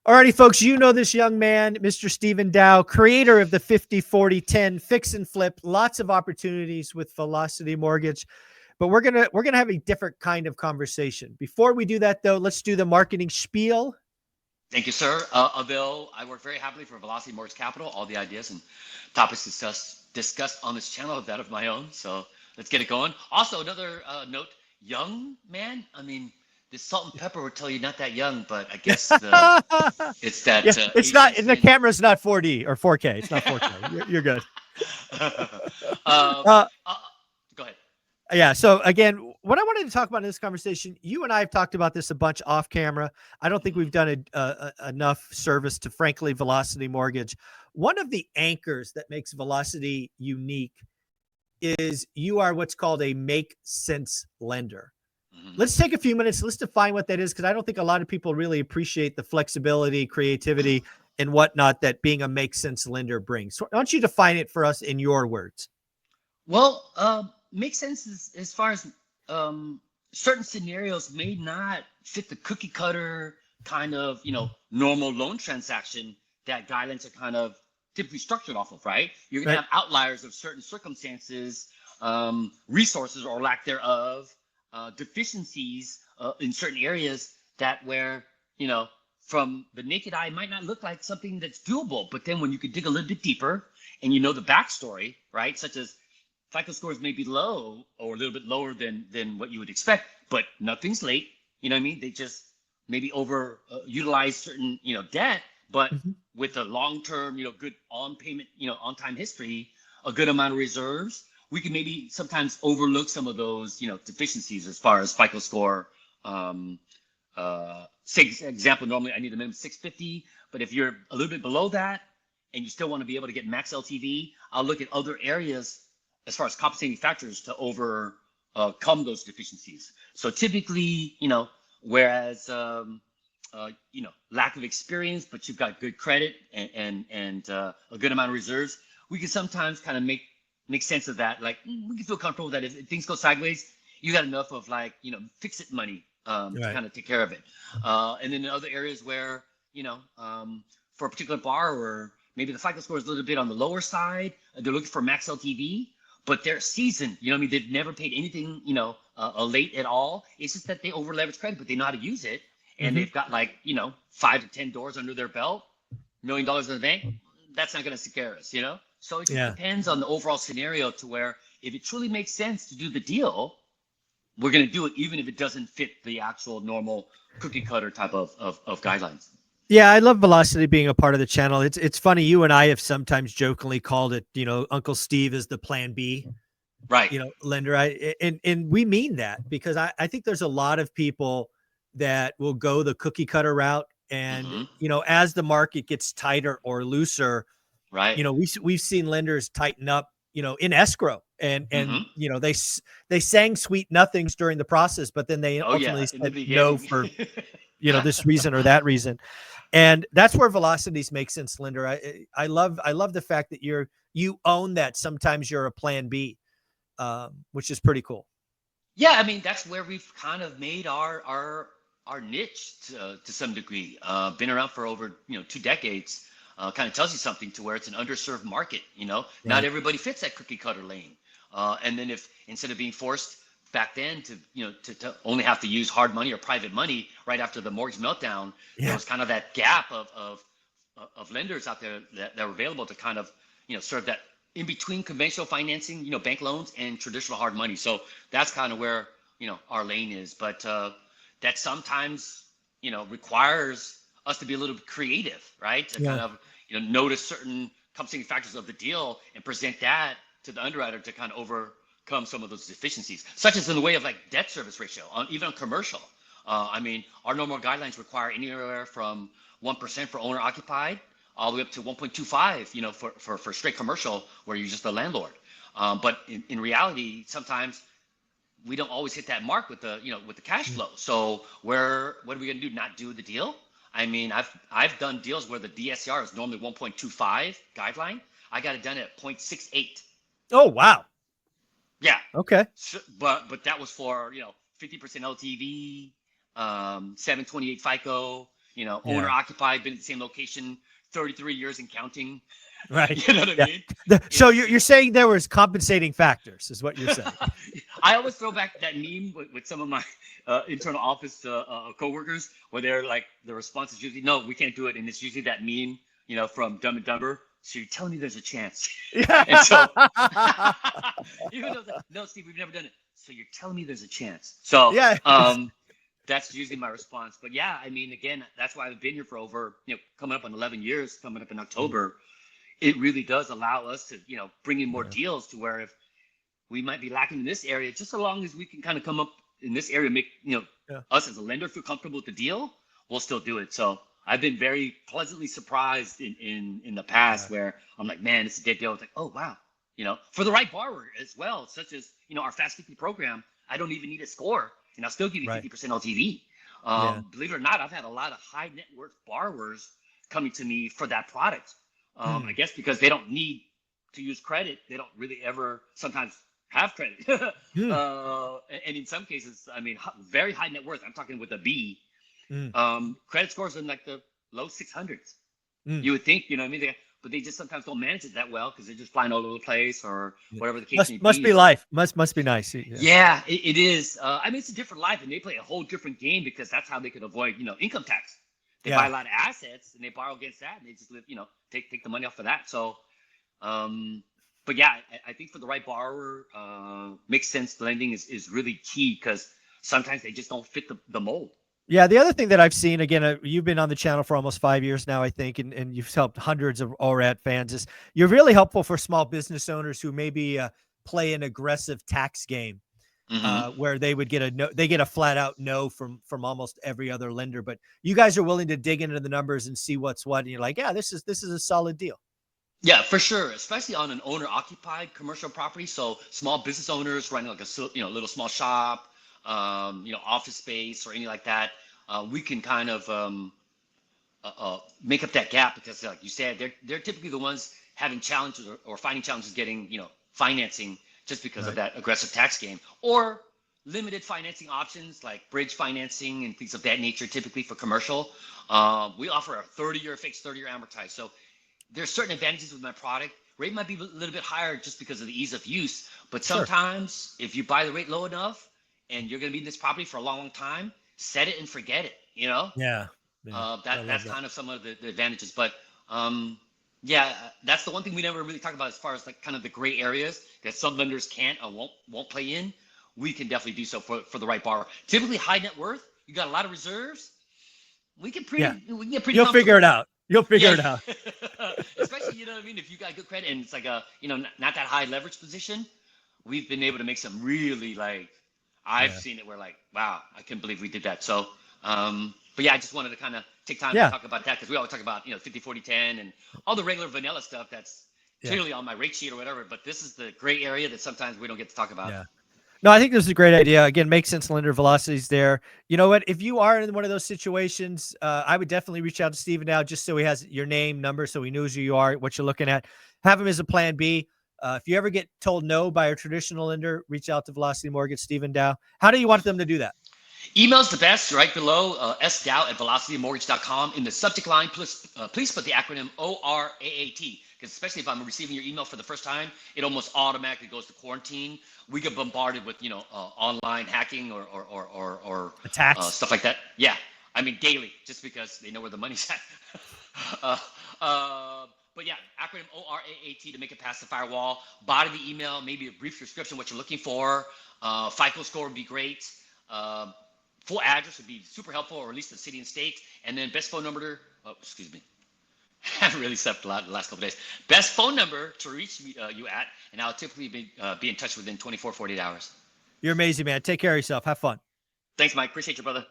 Alrighty, folks, you know this young man, Mr. Stephen Dow, creator of the 50-40-10 fix and flip, lots of opportunities with Velocity Mortgage. But we're gonna have a different kind of conversation. Before we do that, though, let's do the marketing spiel. Thank you, sir. Avail, I work very happily for Velocity Mortgage Capital. All the ideas and topics discussed on this channel are that of my own. So let's get it going. Also, another note, young man. I mean, this salt and pepper would tell you not that young, but I guess it's that Yeah, it's not. Asian The skin. camera's not 4D or 4K. It's not 4K. You're good. uh, Uh, uh, Go ahead. Yeah. So again, what I wanted to talk about in this conversation, you and I have talked about this a bunch off camera. I don't think we've done enough service to, frankly, Velocity Mortgage. One of the anchors that makes Velocity unique is you are what's called a make sense lender. Mhm. Let's take a few minutes. Let's define what that is, because I don't think a lot of people really appreciate the flexibility, creativity, and whatnot that being a make sense lender brings. So why don't you define it for us in your words? Well, makes sense as far as certain scenarios may not fit the cookie cutter kind of, normal loan transaction that guidelines are kind of typically structured off of, right? You're going to Right. have outliers of certain circumstances, resources or lack thereof, deficiencies in certain areas that where, from the naked eye might not look like something that's doable. But then when you could dig a little bit deeper and you know the backstory, right? Such as FICO scores may be low or a little bit lower than what you would expect, but nothing's late. You know what I mean? They just maybe over utilize certain debt, but Mhm. with a long term good on payment on time history, a good amount of reserves, we can maybe sometimes overlook some of those deficiencies as far as FICO score. Say example, normally I need a minimum 650, but if you're a little bit below that and you still want to be able to get max LTV, I'll look at other areas as far as compensating factors to overcome those deficiencies. So typically, whereas lack of experience, but you've got good credit and a good amount of reserves, we can sometimes kind of make sense of that. Like we can feel comfortable that if things go sideways, you got enough of fix it money to Right. kind of take care of it. And then in other areas where for a particular borrower, maybe the FICO score is a little bit on the lower side, they're looking for max LTV, but they're seasoned. You know what I mean? They've never paid anything, late at all. It's just that they over leverage credit, but they know how to use it. And Mhm. they've got 5 to 10 doors under their belt, $1 million in the bank. That's not going to scare us. So it just Yeah. depends on the overall scenario to where if it truly makes sense to do the deal, we're going to do it, even if it doesn't fit the actual normal cookie cutter type of guidelines. Yeah, I love Velocity being a part of the channel. It's funny. You and I have sometimes jokingly called it, Uncle Steve is the Plan B, Right. lender. And we mean that, because I think there's a lot of people that will go the cookie cutter route, and Hmm. as the market gets tighter or looser, Right. we've seen lenders tighten up, in escrow, and Hmm. they sang sweet nothings during the process, but then they Oh yeah, ultimately in the said no beginning. for this reason or that reason. And that's where Velocities make sense, Linder. I love the fact that you own that sometimes you're a plan B, which is pretty cool. Yeah, I mean that's where we've kind of made our niche to some degree. Been around for over 2 decades. Kind of tells you something to where it's an underserved market. Not Right. everybody fits that cookie cutter lane. And then if instead of being forced back then to to only have to use hard money or private money right after the mortgage meltdown, there Yeah. was kind of that gap of lenders out there that were available to kind of serve that in between conventional financing, bank loans and traditional hard money. So that's kind of where our lane is. But that sometimes requires us to be a little bit creative, right? To Yeah. kind of notice certain compensating factors of the deal and present that to the underwriter to kind of overcome some of those deficiencies, such as in the way of like debt service ratio, even on commercial. I mean, our normal guidelines require anywhere from 1% for owner occupied, all the way up to 1.25, for straight commercial where you're just the landlord. But in reality, sometimes we don't always hit that mark with the cash flow. So what are we gonna do? Not do the deal? I mean, I've done deals where the DSCR is normally 1.25 guideline. I got it done at 0.68. Oh, wow. Yeah, Okay. so, but that was for 50% LTV, 728 FICO. owner Yeah. occupied, been at the same location 33 years and counting. Right. You know what I Yeah. mean? So It's you're saying there was compensating factors, is what you're saying. I always throw back that meme with some of my internal office coworkers, where they're like, the response is usually, "No, we can't do it," and it's usually that meme, from Dumb and Dumber. So you're telling me there's a chance, and so even though it's like, "No, Steve, we've never done it," so you're telling me there's a chance. So Yeah. that's usually my response. But yeah, I mean, again, that's why I've been here for over, coming up on 11 years, coming up in October. It really does allow us to, bring in more deals, to where if we might be lacking in this area, just so long as we can kind of come up in this area, make Yeah. us as a lender feel comfortable with the deal, we'll still do it. So I've been very pleasantly surprised in the past, where I'm like, man, it's a good deal. It's like, oh wow, for the right borrower as well, such as our Fast 50 program. I don't even need a score, and I'll still give you 50% LTV. Believe it or not, I've had a lot of high net worth borrowers coming to me for that product. I guess because they don't need to use credit, they don't really ever sometimes have credit. And in some cases, I mean, very high net worth, I'm talking with a B, credit scores in like the low 600s. You would think, what I mean? But they just sometimes don't manage it that well, because they're just flying all over the place, or whatever the case may be. Must be life. Must be nice. Yeah, it is. I mean, it's a different life, and they play a whole different game, because that's how they could avoid, income tax. They buy a lot of assets and they borrow against that, and they just live, take the money off of that. So, but yeah, I think for the right borrower, mixed sense lending is really key, because sometimes they just don't fit the mold. Yeah. The other thing that I've seen, again, you've been on the channel for almost 5 years now, I think, and you've helped hundreds of ORAD fans, is you're really helpful for small business owners who maybe play an aggressive tax game, where they would get a flat out no from almost every other lender. But you guys are willing to dig into the numbers and see what's what. And you're like, yeah, this is a solid deal. Yeah, for sure, especially on an owner-occupied commercial property. So small business owners running like a little small shop, office space or anything like that. We can kind of make up that gap, because, like you said, they're typically the ones having challenges or finding challenges getting financing, just because of that aggressive tax game, or limited financing options like bridge financing and things of that nature. Typically for commercial, we offer a 30-year fixed, 30-year amortized. So there's certain advantages with my product. Rate might be a little bit higher just because of the ease of use, but sometimes if you buy the rate low enough and you're going to be in this property for a long, long time, set it and forget it. Yeah. That's kind of some of the advantages. But yeah, that's the one thing we never really talk about, as far as like kind of the gray areas that some lenders can't or won't play in. We can definitely do so for the right borrower. Typically high net worth, you got a lot of reserves. We can get pretty. You'll figure it out. You'll figure it out. Especially, what I mean, if you got good credit and it's like a, not that high leverage position, we've been able to make some really, like, I've seen it where, like, wow, I couldn't believe we did that. So, but yeah, I just wanted to kind of take time to talk about that, because we always talk about, 50, 40, 10 and all the regular vanilla stuff that's clearly on my rate sheet or whatever. But this is the gray area that sometimes we don't get to talk about. Yeah. No, I think this is a great idea. Again, makes sense. Lender velocity's there. You know what? If you are in one of those situations, I would definitely reach out to Steven now, just so he has your name, number, so he knows who you are, what you're looking at. Have him as a plan B. If you ever get told no by a traditional lender, reach out to Velocity Mortgage, Steven Dow. How do you want them to do that? Email's the best, right below, sdow@velocitymortgage.com. In the subject line, please put the acronym ORAAT, because especially if I'm receiving your email for the first time, it almost automatically goes to quarantine. We get bombarded with, online hacking or Attacks, stuff like that. Yeah, I mean daily, just because they know where the money's at. But yeah, acronym ORAAT to make it past the firewall. Body of the email, maybe a brief description, what you're looking for. FICO score would be great. Full address would be super helpful, or at least the city and state. And then best phone number excuse me. I haven't really slept a lot the last couple of days. Best phone number to reach you at, and I'll typically be in touch within 24, 48 hours. You're amazing, man. Take care of yourself. Have fun. Thanks, Mike. Appreciate you, brother.